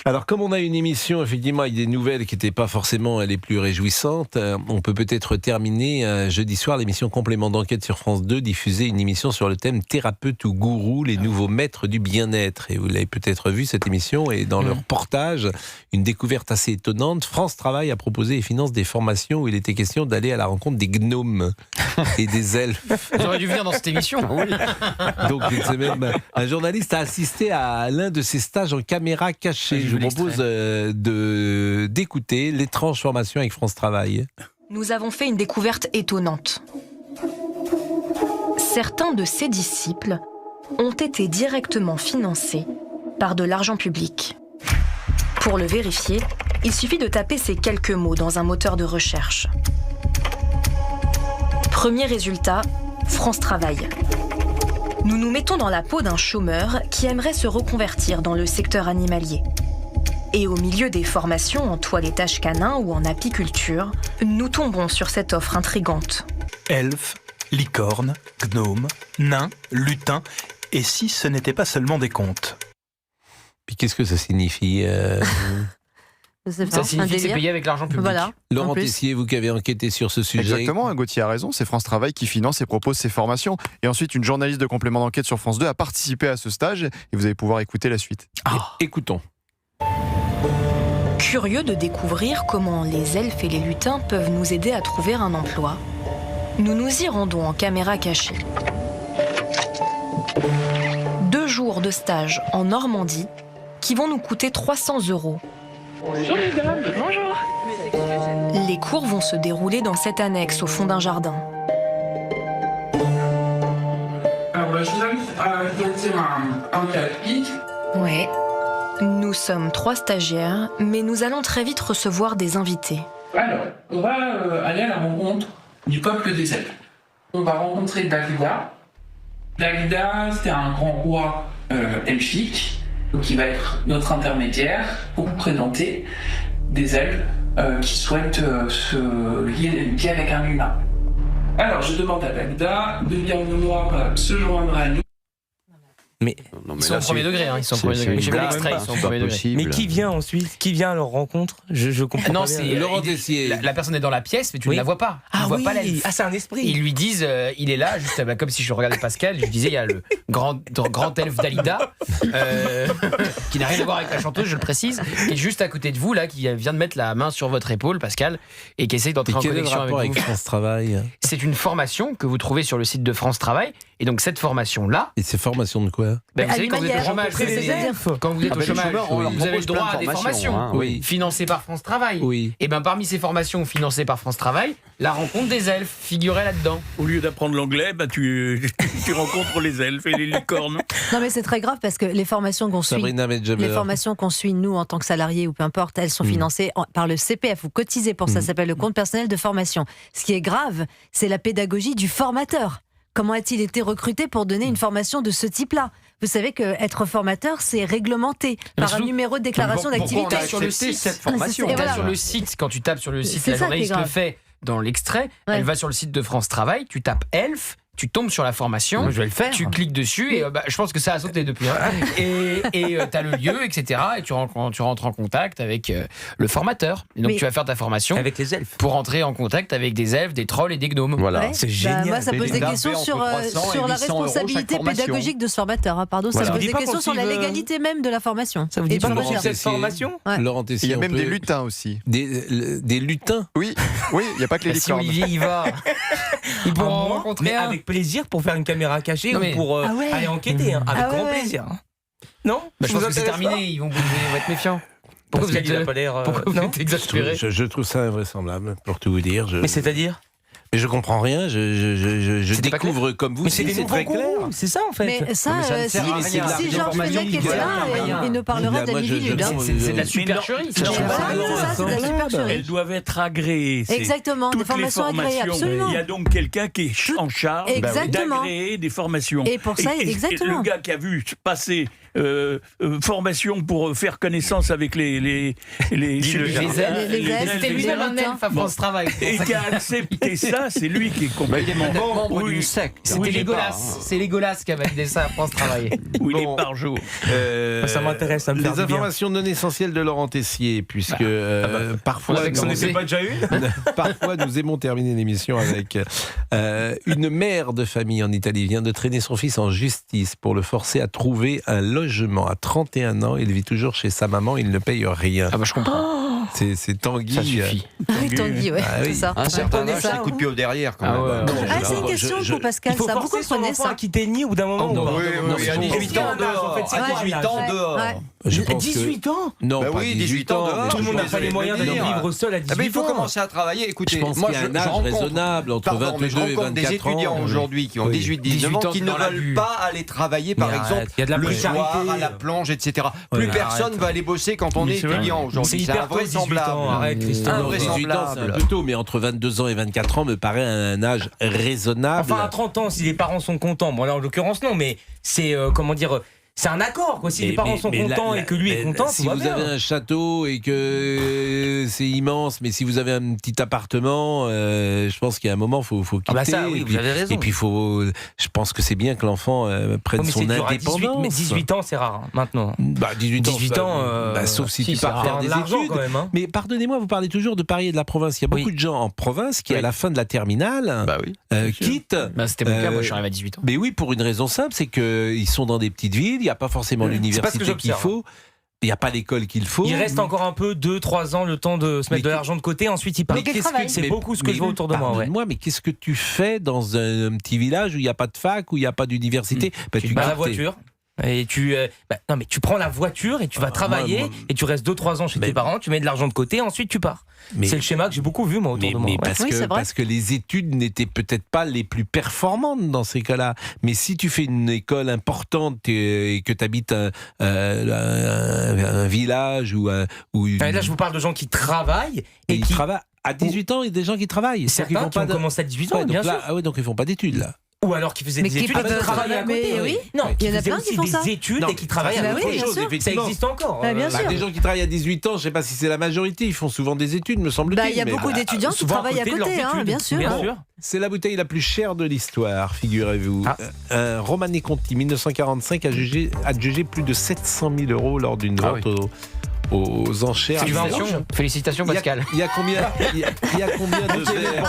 Alors, comme on a une émission, effectivement, avec des nouvelles qui n'étaient pas forcément les plus réjouissantes, on peut peut-être terminer jeudi soir l'émission Complément d'enquête sur France 2, diffuser une émission sur le thème thérapeute ou gourou, les nouveaux maîtres du bien-être. Et vous l'avez peut-être vu, cette émission, et dans le reportage, une découverte assez étonnante. France Travail a proposé et finance des formations où il était question d'aller à la rencontre des gnomes et des elfes. J'aurais dû venir dans cette émission. Donc, c'est même un journaliste a assisté à l'un de ces stages en caméra cachée. Je vous propose d'écouter l'étrange formation avec France Travail. Nous avons fait une découverte étonnante. Certains de ces disciples ont été directement financés par de l'argent public. Pour le vérifier, il suffit de taper ces quelques mots dans un moteur de recherche. Premier résultat, France Travail. Nous nous mettons dans la peau d'un chômeur qui aimerait se reconvertir dans le secteur animalier. Et au milieu des formations en toilettage canin ou en apiculture, nous tombons sur cette offre intrigante. Elfes, licornes, gnomes, nains, lutins, et si ce n'était pas seulement des contes? Puis qu'est-ce que ça signifie Ça signifie que c'est payé avec l'argent public. Voilà. Laurent Tessier, vous qui avez enquêté sur ce sujet. Exactement, Gauthier a raison, c'est France Travail qui finance et propose ces formations. Et ensuite, une journaliste de Complément d'enquête sur France 2 a participé à ce stage et vous allez pouvoir écouter la suite. Écoutons. Curieux de découvrir comment les elfes et les lutins peuvent nous aider à trouver un emploi, nous nous y rendons en caméra cachée. 2 jours de stage en Normandie qui vont nous coûter 300 €. Bonjour mesdames. Bonjour. Les cours vont se dérouler dans cette annexe au fond d'un jardin. Alors, je vous invite à choisir un tapis. Ouais. Nous sommes 3 stagiaires, mais nous allons très vite recevoir des invités. Alors, on va aller à la rencontre du peuple des elfes. On va rencontrer Dalida. Dalida, c'était un grand roi elfique, qui va être notre intermédiaire pour vous présenter des elfes qui souhaitent se lier avec un humain. Alors, je demande à Dalida de bien vouloir se joindre à nous. Mais Ils sont au premier degré. Ils sont au premier degré. J'ai vu l'extrait, ils sont au premier degré. Mais qui vient ensuite? Qui vient à leur rencontre? Je comprends Non, pas bien. c'est Laurent Tessier. La personne est dans la pièce, mais tu ne la vois pas. Tu ne vois pas l'elfe. Ah, c'est un esprit. Ils lui disent, il est là, juste comme si je regardais Pascal, je lui disais, il y a le grand elfe Dalida, qui n'a rien à voir avec la chanteuse, je le précise, qui est juste à côté de vous, là, qui vient de mettre la main sur votre épaule, Pascal, et qui essaye d'entrer en connexion avec vous. France Travail? C'est une formation que vous trouvez sur le site de France Travail, et donc cette formation-là... Et c'est formation de quoi? Vous savez, quand vous êtes au chômage, quand vous êtes au chômage, vous avez le droit à des formations financées par France Travail. Oui. Et bien parmi ces formations financées par France Travail, la rencontre des elfes figurait là-dedans. Au lieu d'apprendre l'anglais, tu rencontres les elfes et les licornes. Non mais c'est très grave parce que les formations qu'on suit, nous en tant que salariés ou peu importe, elles sont financées par le CPF. Vous cotisez pour ça, ça s'appelle le compte personnel de formation. Ce qui est grave, c'est la pédagogie du formateur. Comment a-t-il été recruté pour donner une formation de ce type-là? Vous savez qu'être formateur, c'est réglementé par un numéro de déclaration d'activité. Sur le site, cette formation. Sur le site, quand tu tapes sur le site, la journaliste le fait dans l'extrait, elle va sur le site de France Travail, tu tapes elfe, tu tombes sur la formation, je vais le faire. Tu cliques dessus et je pense que ça a sauté depuis. Et tu as le lieu, etc. Et tu rentres en contact avec le formateur. Et donc tu vas faire ta formation avec les elfes pour entrer en contact avec des elfes, des trolls et des gnomes. Voilà. C'est génial. Moi, ça pose des questions sur la responsabilité pédagogique de ce formateur. Ça pose des questions sur la légalité même de la formation. Ça vous dit Et pas de pour recherche. cette formation? Laurent Tessier, Il y a même des lutins aussi. Des lutins? Oui, il n'y a pas que les Si licornes. Olivier y va, il pourra en rencontrer Mais un. avec plaisir pour faire une caméra cachée Non, mais- ou pour aller enquêter. Avec grand plaisir. Non? Je pense que c'est intéresse terminé, ils vont être méfiants. Pourquoi vous il a pas l'air. Pourquoi vous êtes exaspéré? Je trouve ça invraisemblable, pour tout vous dire. Mais c'est-à-dire? Mais je comprends rien, je C'était pas découvre comme vous. Mais c'est des nouveaux très clair. gourous, c'est ça en fait. Mais ça, si Georges Fenech était là, il nous parlerait d'Annie Villude. C'est de la supercherie. C'est de la supercherie. Elles doivent être agréées. C'est Exactement, des toutes les formations agréées, formations. absolument. Il y a donc quelqu'un qui est en charge Exactement. d'agréer des formations. Et pour ça, exactement. Le gars qui a vu passer formation pour faire connaissance avec les ailes. C'était lui-même un elfe à France Travail. Et qui a accepté ça, c'est lui qui est complètement membre d'une secte. C'était Légolas. C'est Légolas qui a validé ça à France Travail. Où il est par jour. Ça m'intéresse, ça me fait Les informations non essentielles de Laurent Tessier, puisque parfois... Ça n'était pas déjà une Parfois, nous aimons terminer l'émission avec une mère de famille en Italie vient de traîner son fils en justice pour le forcer à trouver un logement. À 31 ans, il vit toujours chez sa maman, il ne paye rien. Ah bah je comprends. C'est Tanguy. Ça suffit. Tanguy, ouais, Ah oui. c'est ça. Un certain âge, ça. c'est coup de pied au derrière quand même. C'est une question pour Pascal, Il faut ça. Vous forcer son comprenez enfant ça à quitter Nice au bout d'un moment. Oh, non, ou pas Oui, à 18 ans dehors. À 18 ans dehors. Je pense 18 ans Non, Bah pas oui, 18 ans dehors. Tout le monde n'a pas les moyens d'aller dire. vivre seul à 18 ans. Ah ben, il faut commencer à travailler. Écoutez, Je pense moi qu'il y a un âge rencontre- raisonnable entre Pardon, mais 22 je et rencontre des 24 ans. étudiants aujourd'hui qui ont Oui. 18-19 18 ans ans, qui c'est ne dans la veulent vue. pas aller travailler, par Mais exemple, arrête, il y a de la le précarité. soir, à la plonge, etc. Plus mais personne arrête. va aller bosser quand on Mais est c'est vrai. étudiant C'est aujourd'hui. C'est hyper tôt, 18 ans. invraisemblable. Arrête, Christophe. Non, 18 ans, c'est un Invraisemblable. peu tôt, mais entre 22 ans et 24 ans me paraît un âge raisonnable. Enfin, à 30 ans, si les parents sont contents. Bon, là, en l'occurrence, non, mais c'est, comment dire, c'est un accord, quoi. Si les parents sont contents et que lui est content, si tout va vous bien. avez un château et que c'est immense, mais si vous avez un petit appartement, je pense qu'il y a un moment, faut quitter. Ah bah ça, oui, et vous puis, avez raison. Et puis, je pense que c'est bien que l'enfant prenne Oh, mais son c'est dur à 18, indépendance. mais 18 ans, c'est rare, hein, maintenant. Bah, 18 ans, sauf si tu ça pars va faire faire de des l'argent, études. quand même, hein. Mais pardonnez-moi, vous parlez toujours de Paris et de la province. Il y a beaucoup de gens en province qui, à la fin de la terminale, Bah oui. quittent. Bah, c'était mon cas, moi je suis arrivé à 18 ans. Mais oui, pour une raison simple, c'est qu'ils sont dans des petites villes, il n'y a pas forcément C'est pas ce que l'université qu'il j'observe. faut, il n'y a pas l'école qu'il faut. Il reste encore un peu, 2-3 ans, le temps de se mettre de l'argent de côté, ensuite il part. Mais qu'est-ce que- C'est beaucoup ce que je vois autour de moi. Ouais. Pardonne-moi, mais qu'est-ce que tu fais dans un petit village où il n'y a pas de fac, où il n'y a pas d'université Tu quittes la tes- voiture. Et non mais tu prends la voiture et tu vas travailler moi- et tu restes 2-3 ans chez tes parents, tu mets de l'argent de côté, ensuite tu pars. Mais- C'est le schéma que j'ai beaucoup vu moi autour de moi. Mais ouais. parce, Oui, que, c'est vrai. parce que les études n'étaient peut-être pas les plus performantes dans ces cas-là. Mais si tu fais une école importante et que tu habites un village ou une... Et là je vous parle de gens qui travaillent et et ils qui travaillent. À 18 ans, il y a des gens qui travaillent. C'est-à-dire certains qui ont de- commencé à 18 ans, Ouais, donc bien là, sûr. ah ouais, donc ils font pas d'études là. Ou alors qui faisaient Mais des qui études et peuvent qui travaillaient à travailler, côté. mais oui. Non, Il y en a faisaient plein aussi qui font ça. des études Non, et qui travaillaient bah à oui, côté. bien sûr. Ça effectivement. existe encore. Bah, bien Bah, sûr. des gens qui travaillent à 18 ans, je ne sais pas si c'est la majorité, ils font souvent des études, me semble-t-il. Bah, il y a mais- beaucoup d'étudiants qui souvent à travaillent à côté de côté, leurs hein, études. bien sûr. Bien hein. sûr. C'est la bouteille la plus chère de l'histoire, figurez-vous. Un Romanée Conti, 1945, a jugé plus de 700 000 € lors d'une vente aux enchères. C'est du vin rouge. Félicitations Pascal. Il y a combien de verres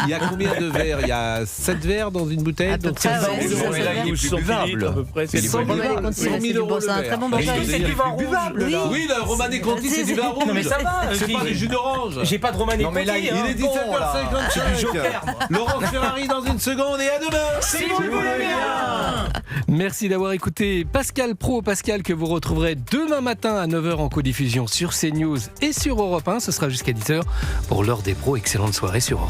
Il y a combien de verres Il y a 7 verres dans une bouteille. À peu donc près, c'est 100 ouais, 000 ça, euros. c'est là, il est plus buvable. à peu près. C'est 100 000 Romanée euros. Conti, 100 000 c'est euros du- c'est un le très verre. bon bon Mais vin. C'est du vin rouge. Oui. Oui, le Romanée Conti, c'est du vin rouge. Non mais ça va. C'est pas du jus d'orange. J'ai pas de Romanée Non, mais là, Conti, il hein. Il est Bon, là. 17h55. Laurent Ferrari dans une seconde et à demain. Si vous le voulez bien. Merci d'avoir écouté Pascal Pro, Pascal que vous retrouverez demain matin à 9h en codiffusion sur CNews et sur Europe 1. Ce sera jusqu'à 10h pour l'heure des pros. Excellente soirée sur Europe 1.